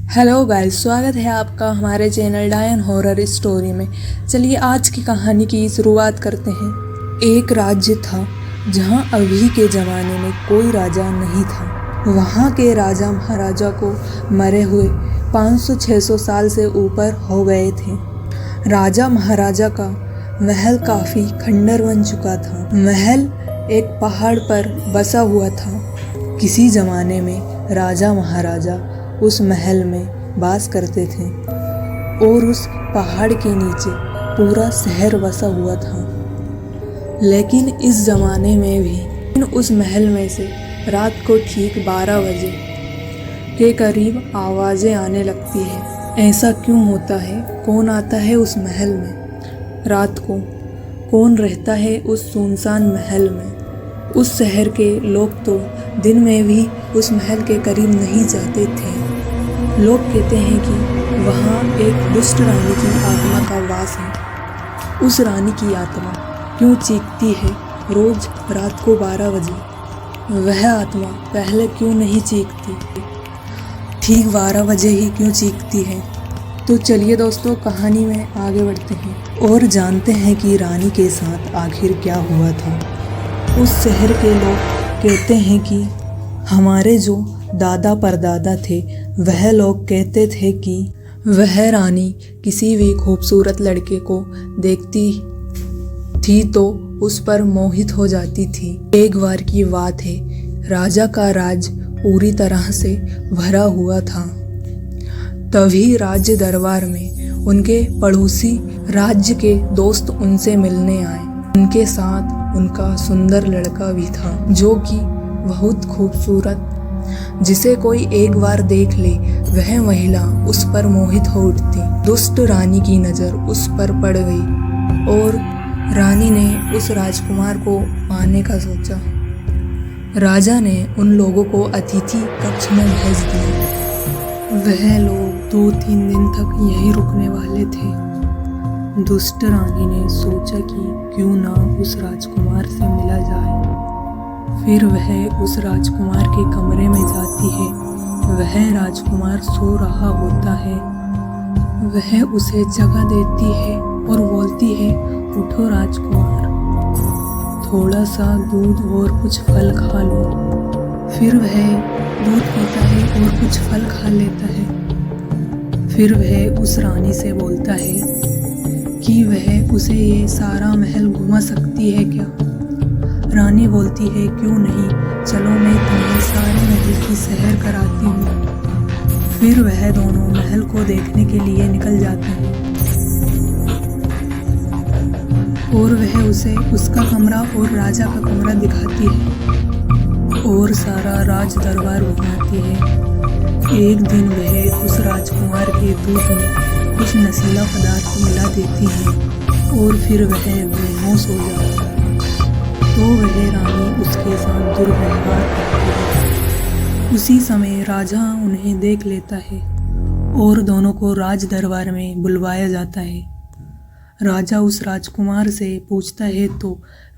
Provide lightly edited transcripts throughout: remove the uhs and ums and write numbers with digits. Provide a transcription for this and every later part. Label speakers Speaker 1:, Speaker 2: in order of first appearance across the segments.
Speaker 1: Hello guys, स्वागत है आपका हमारे चैनल डायन हॉरर स्टोरी में। चलिए आज की कहानी की शुरुआत करते हैं। एक राज्य था जहां अभी के ज़माने में कोई राजा नहीं था। वहां के राजा महाराजा को मरे हुए 500-600 साल से ऊपर हो गए थे। राजा महाराजा का महल काफ़ी खंडर बन चुका था। महल एक पहाड़ पर बसा हुआ था। किसी ज़माने में राजा महाराजा उस महल में वास करते थे और उस पहाड़ के नीचे पूरा शहर बसा हुआ था। लेकिन इस ज़माने में भी उस महल में से रात को ठीक 12 बजे के करीब आवाज़ें आने लगती है। ऐसा क्यों होता है? कौन आता है उस महल में? रात को कौन रहता है उस सुनसान महल में? उस शहर के लोग तो दिन में भी उस महल के करीब नहीं जाते थे। लोग कहते हैं कि वहाँ एक दुष्ट रानी की आत्मा का वास है। उस रानी की आत्मा क्यों चीखती है रोज रात को 12 बजे? वह आत्मा पहले क्यों नहीं चीखती? ठीक 12 बजे ही क्यों चीखती है? तो चलिए दोस्तों, कहानी में आगे बढ़ते हैं और जानते हैं कि रानी के साथ आखिर क्या हुआ था। उस शहर के लोग कहते हैं कि हमारे जो दादा परदादा थे वह लोग कहते थे कि वह रानी किसी भी खूबसूरत लड़के को देखती थी तो उस पर मोहित हो जाती थी। एक बार की बात है, राजा का राज पूरी तरह से भरा हुआ था। तभी राज्य दरबार में उनके पड़ोसी राज्य के दोस्त उनसे मिलने आए। उनके साथ उनका सुंदर लड़का भी था जो कि बहुत खूबसूरत, जिसे कोई एक बार देख ले वह महिला उस पर मोहित हो उठती। दुष्ट रानी की नज़र उस पर पड़ गई और रानी ने उस राजकुमार को पाने का सोचा। राजा ने उन लोगों को अतिथि कक्ष में भेज दिया। वह लोग 2-3 दिन तक यहीं रुकने वाले थे। दुष्ट रानी ने सोचा कि क्यों ना उस राजकुमार से मिला जाए। फिर वह उस राजकुमार के कमरे में जाती है। वह राजकुमार सो रहा होता है। वह उसे जगह देती है और बोलती है, उठो राजकुमार, थोड़ा सा दूध और कुछ फल खा लो। फिर वह दूध पीता है और कुछ फल खा लेता है। फिर वह उस रानी से बोलता है कि वह उसे ये सारा महल घुमा सकती है क्या? रानी बोलती है, क्यों नहीं, चलो मैं तुम्हें सारे महल की सैर कराती हूँ। फिर वह दोनों महल को देखने के लिए निकल जाते हैं और वह उसे उसका कमरा और राजा का कमरा दिखाती है और सारा राज दरबार घुमाती है। एक दिन वह उस राजकुमार के दूध में कुछ नशीला पदार्थ मिला देती है और फिर वह बेहोश हो जाता है। तो वह रानी उसके साथ दुर्व्यवहार करती है। उसी समय राजा उन्हें देख लेता है और दोनों को राज दरबार में बुलवाया जाता है। राजा उस राजकुमार से पूछता है तो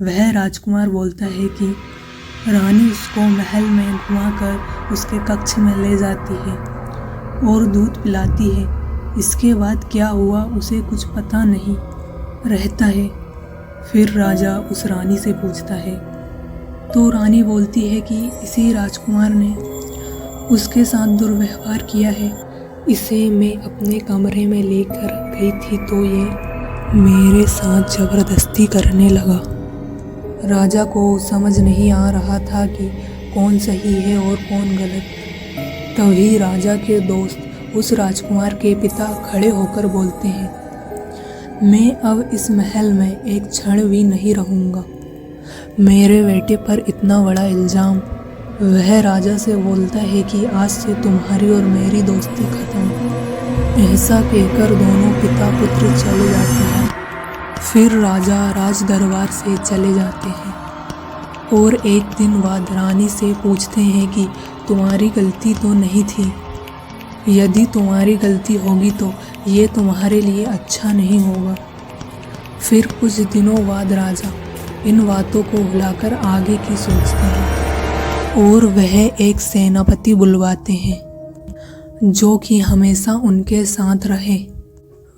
Speaker 1: वह राजकुमार बोलता है कि रानी उसको महल में घुमाकर उसके कक्ष में ले जाती है और दूध पिलाती है। इसके बाद क्या हुआ उसे कुछ पता नहीं रहता है। फिर राजा उस रानी से पूछता है तो रानी बोलती है कि इसी राजकुमार ने उसके साथ दुर्व्यवहार किया है। इसे मैं अपने कमरे में लेकर गई थी तो ये मेरे साथ ज़बरदस्ती करने लगा। राजा को समझ नहीं आ रहा था कि कौन सही है और कौन गलत। तभी राजा के दोस्त उस राजकुमार के पिता खड़े होकर बोलते हैं, मैं अब इस महल में एक क्षण भी नहीं रहूँगा। मेरे बेटे पर इतना बड़ा इल्ज़ाम। वह राजा से बोलता है कि आज से तुम्हारी और मेरी दोस्ती खत्म। ऐसा कहकर दोनों पिता पुत्र चले जाते हैं। फिर राजा राज दरबार से चले जाते हैं और एक दिन बाद रानी से पूछते हैं कि तुम्हारी गलती तो नहीं थी? यदि तुम्हारी गलती होगी तो ये तुम्हारे लिए अच्छा नहीं होगा। फिर कुछ दिनों बाद राजा इन बातों को भुलाकर आगे की सोचते हैं और वह एक सेनापति बुलवाते हैं। जो कि हमेशा उनके साथ रहे।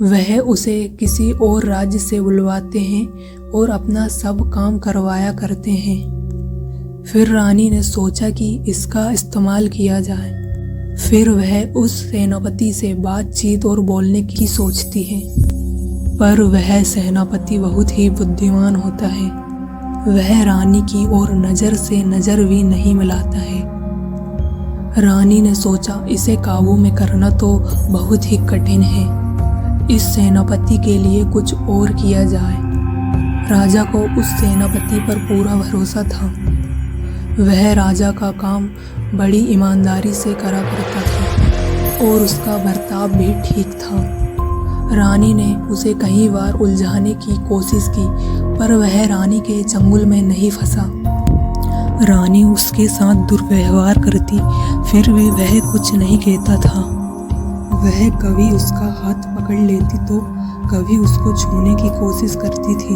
Speaker 1: वह उसे किसी और राज्य से बुलवाते हैं और अपना सब काम करवाया करते हैं। फिर रानी ने सोचा कि इसका इस्तेमाल किया जाए। फिर वह उस सेनापति से बातचीत और बोलने की सोचती है, पर वह सेनापति बहुत ही बुद्धिमान होता है। वह रानी की ओर नज़र से नज़र भी नहीं मिलाता है। रानी ने सोचा इसे काबू में करना तो बहुत ही कठिन है। इस सेनापति के लिए कुछ और किया जाए। राजा को उस सेनापति पर पूरा भरोसा था। वह राजा का काम बड़ी ईमानदारी से करा करता था और उसका बर्ताव भी ठीक था। रानी ने उसे कई बार उलझाने की कोशिश की, पर वह रानी के चंगुल में नहीं फंसा। रानी उसके साथ दुर्व्यवहार करती, फिर भी वह कुछ नहीं कहता था। वह कभी उसका हाथ पकड़ लेती तो कभी उसको छूने की कोशिश करती थी।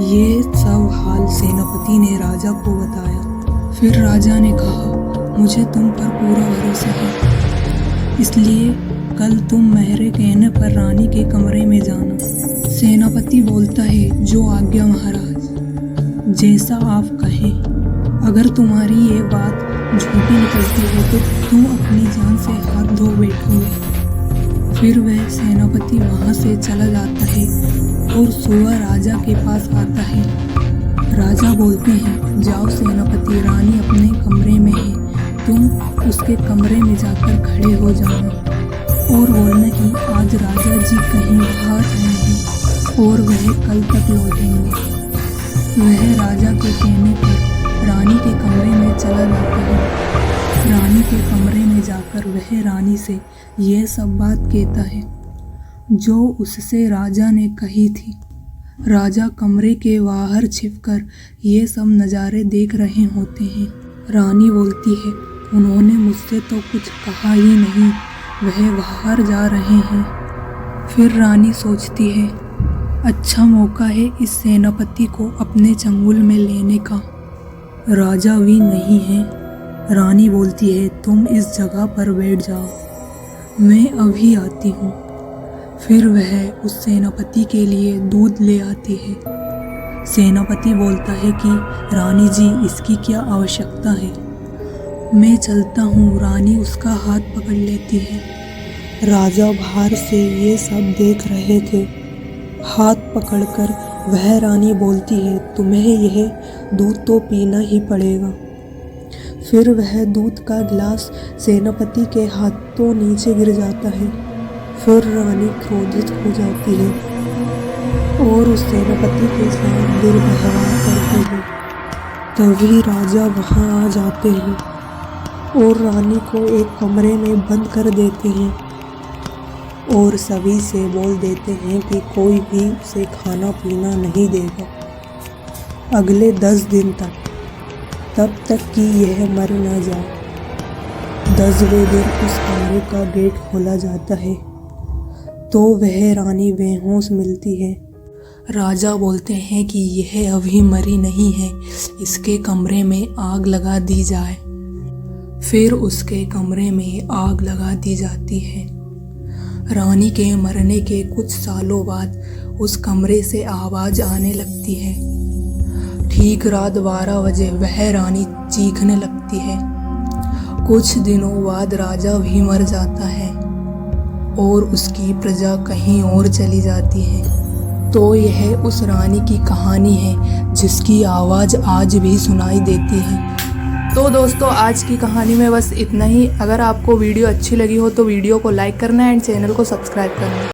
Speaker 1: ये सब हाल सेनापति ने राजा को बताया। फिर राजा ने कहा, मुझे तुम पर पूरा भरोसा है, इसलिए कल तुम मेरे कहने पर रानी के कमरे में जाना। सेनापति बोलता है, जो आज्ञा महाराज, जैसा आप कहें। अगर तुम्हारी ये बात झूठी निकलती है तो तुम अपनी जान से हाथ धो बैठोगे। फिर वह सेनापति वहाँ से चला जाता है और सुबह राजा के पास आता है। राजा बोलते हैं, जाओ सेनापति, रानी अपने कमरे में है, तुम उसके कमरे में जाकर खड़े हो जाना और बोलना कि आज राजा जी कहीं बाहर गए हैं और वह कल तक लौटेंगे। वह राजा के कहने पर रानी के कमरे में चला जाता है। रानी के कमरे में जाकर वह रानी से यह सब बात कहता है जो उससे राजा ने कही थी। राजा कमरे के बाहर छिपकर ये सब नज़ारे देख रहे होते हैं। रानी बोलती है, उन्होंने मुझसे तो कुछ कहा ही नहीं, वह बाहर जा रहे हैं। फिर रानी सोचती है, अच्छा मौका है इस सेनापति को अपने चंगुल में लेने का। राजा भी नहीं है। रानी बोलती है, तुम इस जगह पर बैठ जाओ, मैं अभी आती हूँ। फिर वह उस सेनापति के लिए दूध ले आती है। सेनापति बोलता है कि रानी जी, इसकी क्या आवश्यकता है, मैं चलता हूँ। रानी उसका हाथ पकड़ लेती है। राजा बाहर से ये सब देख रहे थे। हाथ पकड़कर वह रानी बोलती है, तुम्हें यह दूध तो पीना ही पड़ेगा। फिर वह दूध का गिलास सेनापति के हाथों नीचे गिर जाता है। फिर रानी क्रोधित हो जाती है और उस सेनापति के साथ दुर्व्यवहार करती है। तभी राजा वहाँ आ जाते हैं और रानी को एक कमरे में बंद कर देते हैं और सभी से बोल देते हैं कि कोई भी उसे खाना पीना नहीं देगा अगले 10 दिन तक, तब तक कि यह मर न जाए। 10वें दिन उस कमरे का गेट खोला जाता है तो वह रानी बेहोश मिलती है। राजा बोलते हैं कि यह अभी मरी नहीं है, इसके कमरे में आग लगा दी जाए। फिर उसके कमरे में आग लगा दी जाती है। रानी के मरने के कुछ सालों बाद उस कमरे से आवाज़ आने लगती है। ठीक रात 12 बजे वह रानी चीखने लगती है। कुछ दिनों बाद राजा भी मर जाता है और उसकी प्रजा कहीं और चली जाती है। तो यह उस रानी की कहानी है जिसकी आवाज़ आज भी सुनाई देती है। तो दोस्तों, आज की कहानी में बस इतना ही। अगर आपको वीडियो अच्छी लगी हो तो वीडियो को लाइक करना एंड चैनल को सब्सक्राइब करना।